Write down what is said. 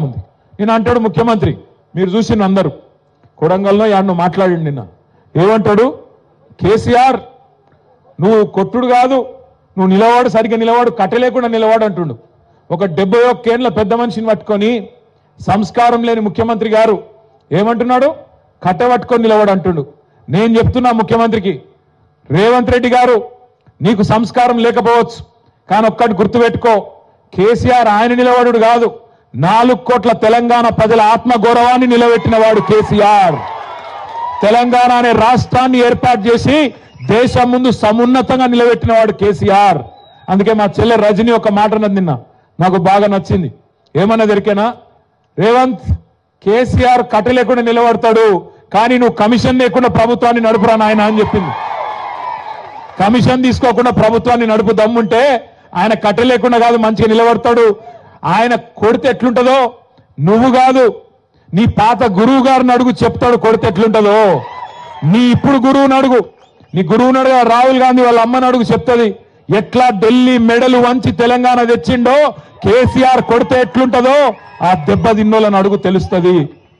ఉంది. నేను అంటాడు ముఖ్యమంత్రి, మీరు చూసిన అందరూ కొడంగల్లో యాడ్ను మాట్లాడండి. నిన్న ఏమంటాడు, కేసీఆర్ నువ్వు కొట్టుడు కాదు, నువ్వు నిలవాడు, సరిగ్గా నిలవాడు, కట్టలేకుండా నిలవాడు అంటుండు. ఒక 71 ఏళ్ల పెద్ద మనిషిని పట్టుకొని సంస్కారం లేని ముఖ్యమంత్రి గారు ఏమంటున్నాడు, కట్టె పట్టుకొని నిలవాడు అంటుండు. నేను చెప్తున్నా ముఖ్యమంత్రికి, రేవంత్ రెడ్డి గారు నీకు సంస్కారం లేకపోవచ్చు, కానీ ఒక్కటి గుర్తుపెట్టుకో, కేసీఆర్ ఆయన నిలబడు కాదు, 4 కోట్ల తెలంగాణ ప్రజల ఆత్మగౌరవాన్ని నిలబెట్టిన వాడు కేసీఆర్. తెలంగాణ అనే రాష్ట్రాన్ని ఏర్పాటు చేసి దేశం ముందు సమున్నతంగా నిలబెట్టిన వాడు కేసీఆర్. అందుకే మా చెల్లె రజని ఒక మాట అన్నది నిన్న, నాకు బాగా నచ్చింది. ఏమన్నది ఎరికేనా, రేవంత్ కేసీఆర్ కట్టె లేకుండా నిలబడతాడు, కానీ నువ్వు కమిషన్ లేకుండా ప్రభుత్వాన్ని నడుపురా నాయన అని చెప్పింది. కమిషన్ తీసుకోకుండా ప్రభుత్వాన్ని నడుపు దమ్ముంటే ఆయన కట్టె లేకుండా కాదు మంచిగా నిలబడతాడు. ఆయన కొడితే ఎట్లుంటుందో నువ్వు కాదు, నీ పాత గురువు గారిని అడుగు, చెప్తాడు కొడితే ఎట్లుంటుందో. నీ ఇప్పుడు గురువుని అడుగు, నీ గురువుని అడుగు, రాహుల్ గాంధీ వాళ్ళ అమ్మని అడుగు, చెప్తుంది ఎట్లా ఢిల్లీ మెడలు వంచి తెలంగాణ తెచ్చిండో కేసీఆర్ కొడితే ఎట్లుంటుందో ఆ దెబ్బ తిన్నోళ్ళని అడుగు, తెలుస్తుంది.